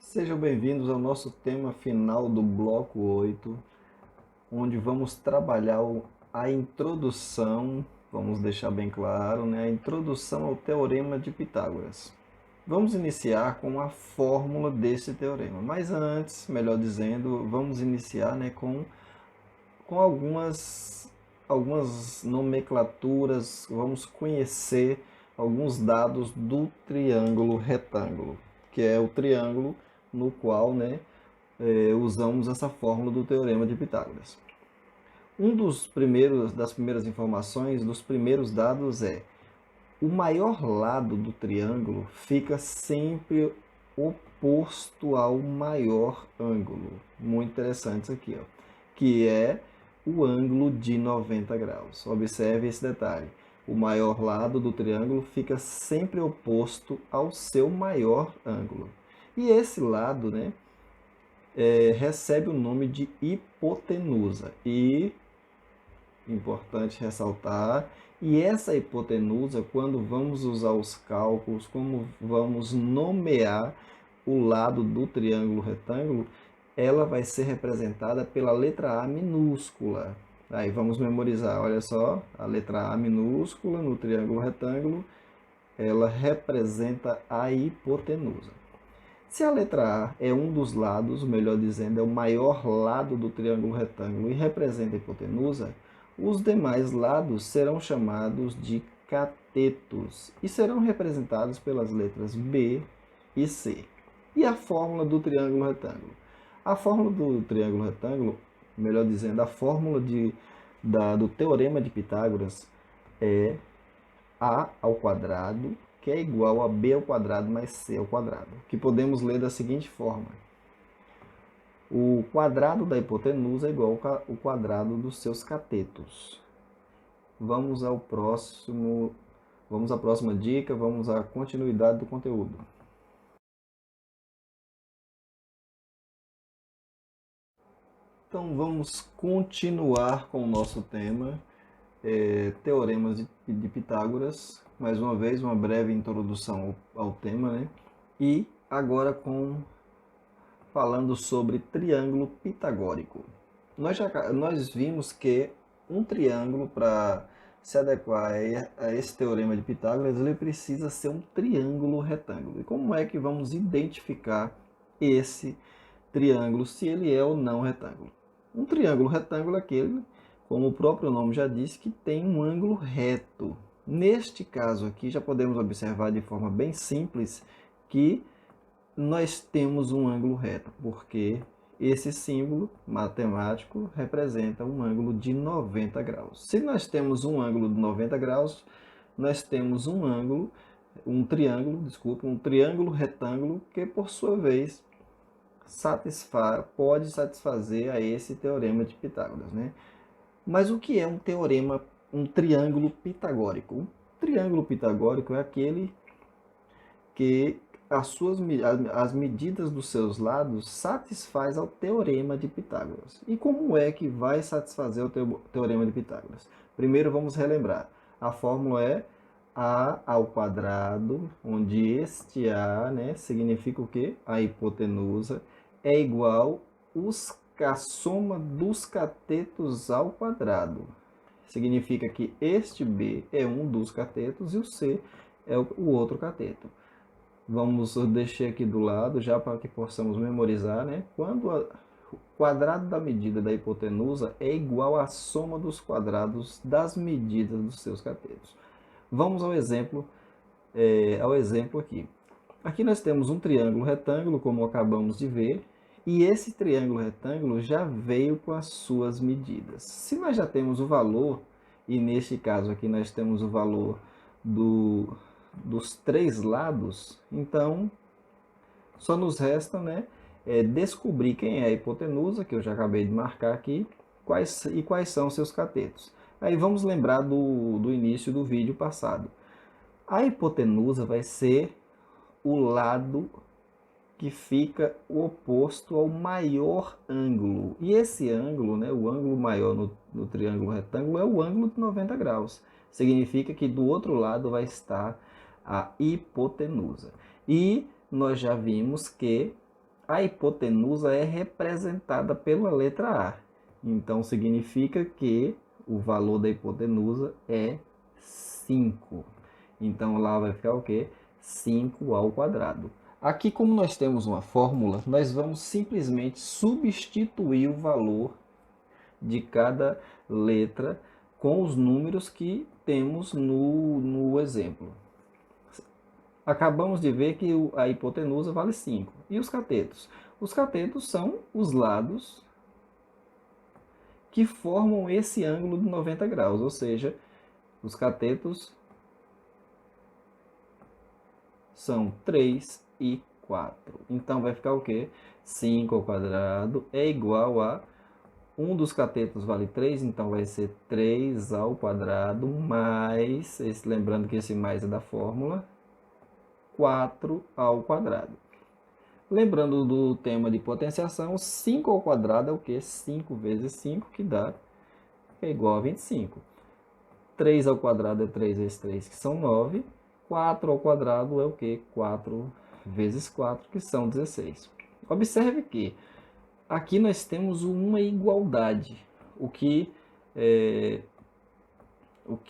Sejam bem-vindos ao nosso tema final do bloco 8, onde vamos trabalhar a introdução, vamos deixar bem claro, né, a introdução ao Teorema de Pitágoras. Vamos iniciar com a fórmula desse teorema, mas antes, melhor dizendo, vamos iniciar, né, com algumas nomenclaturas, vamos conhecer alguns dados do triângulo retângulo, que é o triângulo no qual, né, usamos essa fórmula do Teorema de Pitágoras. Das primeiras informações, dos primeiros dados é: o maior lado do triângulo fica sempre oposto ao maior ângulo. Muito interessante isso aqui, ó, que é o ângulo de 90 graus. Observe esse detalhe. O maior lado do triângulo fica sempre oposto ao seu maior ângulo. E esse lado, né, recebe o nome de hipotenusa. E, importante ressaltar, e essa hipotenusa, quando vamos usar os cálculos, como vamos nomear o lado do triângulo retângulo, ela vai ser representada pela letra A minúscula. Aí vamos memorizar, olha só, a letra A minúscula no triângulo retângulo, ela representa a hipotenusa. Se a letra A é um dos lados, melhor dizendo, é o maior lado do triângulo retângulo e representa a hipotenusa, os demais lados serão chamados de catetos e serão representados pelas letras B e C. E a fórmula do triângulo retângulo? A fórmula do triângulo retângulo, melhor dizendo, a fórmula do Teorema de Pitágoras é A ao quadrado, que é igual a B ao quadrado mais C ao quadrado, que podemos ler da seguinte forma: o quadrado da hipotenusa é igual ao quadrado dos seus catetos. Vamos à próxima dica, vamos à continuidade do conteúdo. Então vamos continuar com o nosso tema, Teoremas de Pitágoras. Mais uma vez, uma breve introdução ao tema, né? E agora falando sobre triângulo pitagórico. Nós vimos que um triângulo, para se adequar a esse teorema de Pitágoras, ele precisa ser um triângulo retângulo. E como é que vamos identificar esse triângulo, se ele é ou não retângulo? Um triângulo retângulo é aquele, como o próprio nome já disse, que tem um ângulo reto. Neste caso aqui, já podemos observar de forma bem simples que nós temos um ângulo reto, porque esse símbolo matemático representa um ângulo de 90 graus. Se nós temos um ângulo de 90 graus, nós temos um triângulo retângulo que, por sua vez, pode satisfazer a esse teorema de Pitágoras, né? Mas o que é um triângulo pitagórico? Um triângulo pitagórico é aquele que as medidas dos seus lados satisfaz ao teorema de Pitágoras. E como é que vai satisfazer o teorema de Pitágoras? Primeiro vamos relembrar. A fórmula é A ao quadrado, onde este A, né, significa o quê? A hipotenusa é igual a soma dos catetos ao quadrado. Significa que este B é um dos catetos e o C é o outro cateto. Vamos deixar aqui do lado, já para que possamos memorizar, né? Quando o quadrado da medida da hipotenusa é igual à soma dos quadrados das medidas dos seus catetos. Vamos ao exemplo aqui. Aqui nós temos um triângulo retângulo, como acabamos de ver, e esse triângulo retângulo já veio com as suas medidas. Se nós já temos o valor, e neste caso aqui nós temos o valor dos três lados, então só nos resta, né, descobrir quem é a hipotenusa, que eu já acabei de marcar aqui, quais são seus catetos. Aí vamos lembrar do início do vídeo passado. A hipotenusa vai ser o lado que fica oposto ao maior ângulo. E esse ângulo, né, o ângulo maior no triângulo retângulo, é o ângulo de 90 graus. Significa que do outro lado vai estar a hipotenusa. E nós já vimos que a hipotenusa é representada pela letra A. Então, significa que o valor da hipotenusa é 5. Então, lá vai ficar o quê? 5 ao quadrado. Aqui, como nós temos uma fórmula, nós vamos simplesmente substituir o valor de cada letra com os números que temos no exemplo. Acabamos de ver que a hipotenusa vale 5. E os catetos? Os catetos são os lados que formam esse ângulo de 90 graus, ou seja, os catetos são 3 e 4. Então vai ficar o quê? 5 ao quadrado é igual a um dos catetos vale 3, então vai ser 3 ao quadrado mais, lembrando que esse mais é da fórmula, 4 ao quadrado. Lembrando do tema de potenciação, 5 ao quadrado é o que? 5 vezes 5, que dá, é igual a 25. 3 ao quadrado é 3 vezes 3, que são 9. 4 ao quadrado é o que? 4 vezes 4, que são 16. Observe que aqui nós temos uma igualdade, o que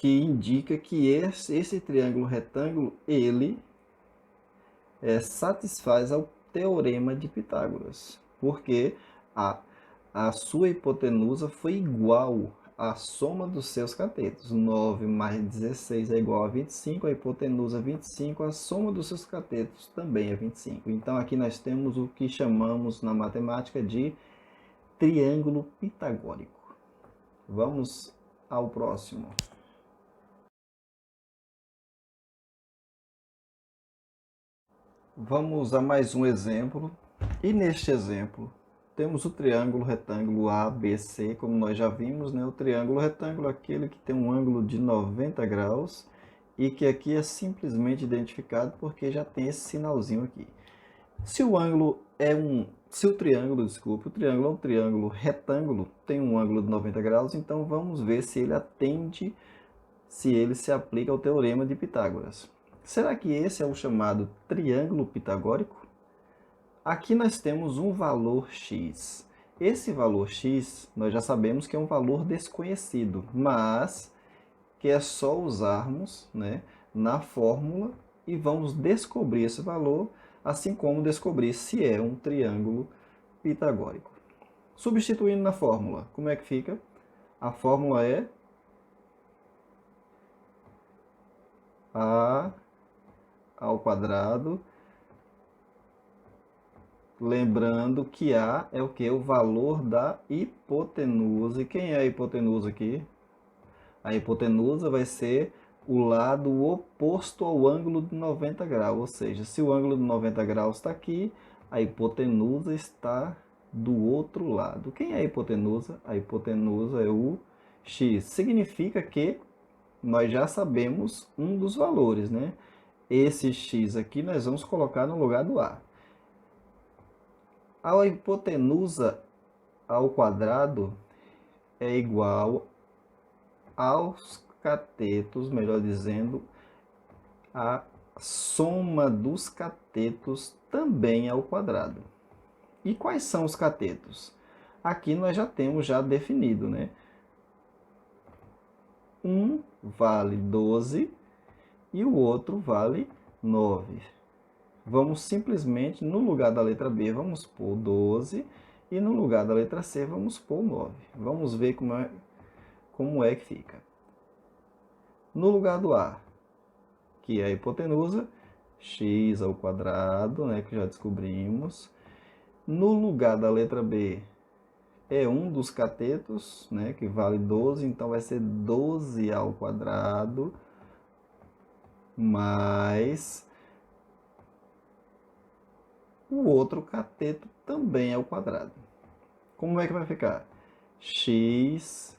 indica que esse triângulo retângulo, ele satisfaz ao teorema de Pitágoras, porque a sua hipotenusa foi igual à soma dos seus catetos. 9 mais 16 é igual a 25, a hipotenusa 25, a soma dos seus catetos também é 25. Então aqui nós temos o que chamamos na matemática de triângulo pitagórico. Vamos ao próximo. Vamos a mais um exemplo. E neste exemplo, temos o triângulo retângulo ABC, como nós já vimos, né? O triângulo retângulo é aquele que tem um ângulo de 90 graus e que aqui é simplesmente identificado porque já tem esse sinalzinho aqui. Se o triângulo é um triângulo retângulo, tem um ângulo de 90 graus, então vamos ver se ele se aplica ao teorema de Pitágoras. Será que esse é o chamado triângulo pitagórico? Aqui nós temos um valor x. Esse valor x, nós já sabemos que é um valor desconhecido, mas que é só usarmos, né, na fórmula e vamos descobrir esse valor, assim como descobrir se é um triângulo pitagórico. Substituindo na fórmula, como é que fica? A fórmula é a ao quadrado, lembrando que A é o que? O valor da hipotenusa. E quem é a hipotenusa aqui? A hipotenusa vai ser o lado oposto ao ângulo de 90 graus. Ou seja, se o ângulo de 90 graus está aqui, a hipotenusa está do outro lado. Quem é a hipotenusa? A hipotenusa é o x. Significa que nós já sabemos um dos valores, né? Esse x aqui nós vamos colocar no lugar do A. A hipotenusa ao quadrado é igual aos catetos, melhor dizendo, a soma dos catetos também ao quadrado. E quais são os catetos? Aqui nós já temos definido, né? Um vale 12 e o outro vale 9. Vamos simplesmente, no lugar da letra B, vamos pôr 12 e no lugar da letra C, vamos pôr 9. Vamos ver como é que fica. No lugar do A, que é a hipotenusa, x ao quadrado, né, que já descobrimos. No lugar da letra B, é um dos catetos, né, que vale 12, então vai ser 12 ao quadrado, mais o outro cateto também ao quadrado. Como é que vai ficar? X,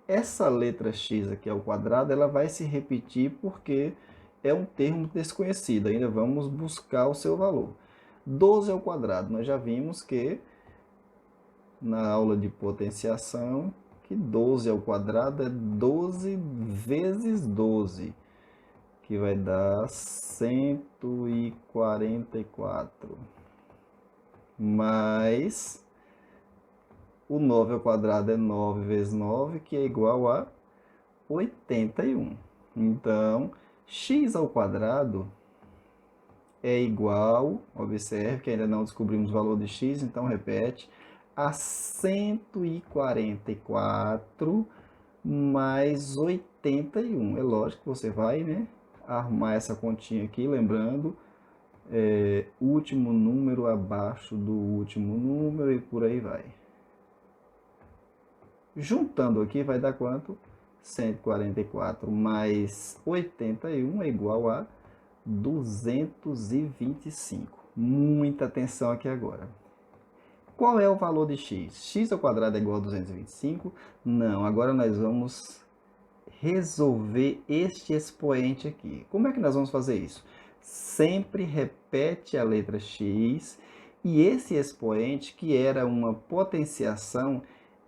essa letra x aqui ao quadrado, ela vai se repetir porque é um termo desconhecido, ainda vamos buscar o seu valor. 12 ao quadrado, nós já vimos que na aula de potenciação, que 12 ao quadrado é 12 vezes 12, que vai dar 144. mais o 9 ao quadrado é 9 vezes 9, que é igual a 81. Então, x ao quadrado é igual, observe que ainda não descobrimos o valor de x, então repete, a 144 mais 81. É lógico que você vai, né, arrumar essa continha aqui, lembrando, último número abaixo do último número e por aí vai. Juntando aqui vai dar quanto? 144 mais 81 é igual a 225. Muita atenção aqui agora. Qual é o valor de x? X ao quadrado é igual a 225? Não, agora nós vamos resolver este expoente aqui. Como é que nós vamos fazer isso? Sempre repete a letra x e esse expoente, que era uma potenciação,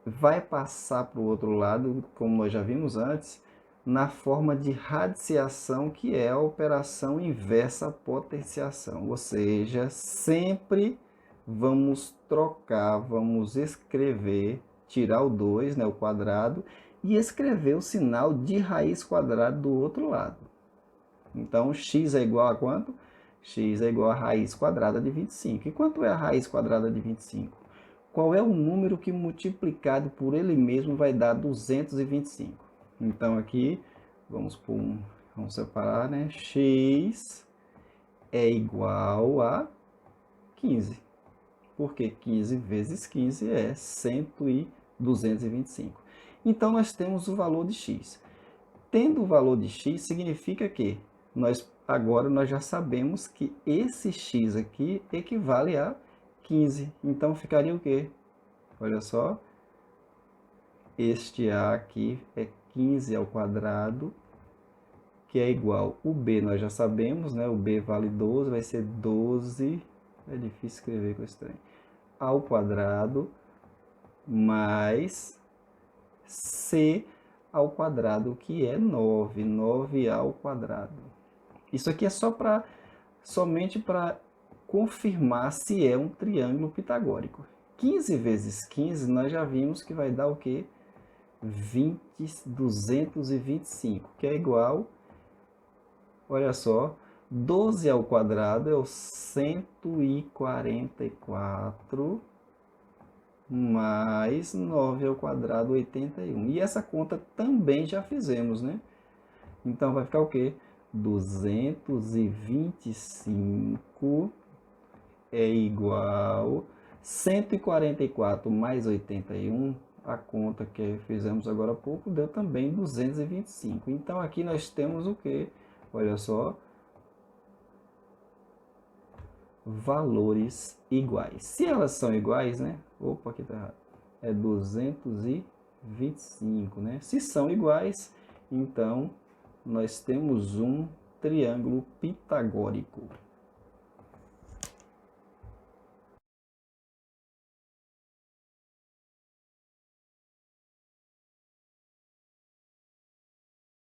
vai passar para o outro lado, como nós já vimos antes, na forma de radiciação, que é a operação inversa à potenciação. Ou seja, sempre vamos trocar, vamos escrever, tirar o 2, né, o quadrado, e escrever o sinal de raiz quadrada do outro lado. Então, x é igual a quanto? X é igual a raiz quadrada de 25. E quanto é a raiz quadrada de 25? Qual é o número que multiplicado por ele mesmo vai dar 225? Então, aqui, vamos separar, né? X é igual a 15. Porque 15 vezes 15 é 225. Então, nós temos o valor de x. Tendo o valor de x, significa que agora nós já sabemos que esse x aqui equivale a 15. Então, ficaria o quê? Olha só. Este A aqui é 15 ao quadrado, que é igual, o B nós já sabemos, né? O B vale 12, vai ser 12, é difícil escrever com esse trem, ao quadrado, mais C ao quadrado, que é 9, 9 ao quadrado. Isso aqui é somente para confirmar se é um triângulo pitagórico. 15 vezes 15, nós já vimos que vai dar o quê? 225, que é igual, olha só, 12 ao quadrado é o 144 mais 9 ao quadrado, 81. E essa conta também já fizemos, né? Então vai ficar o quê? 225 é igual 144 mais 81. A conta que fizemos agora há pouco deu também 225. Então, aqui nós temos o que? Olha só. Valores iguais. Se elas são iguais, né? Opa, aqui tá errado. É 225, né? Se são iguais, então nós temos um triângulo pitagórico.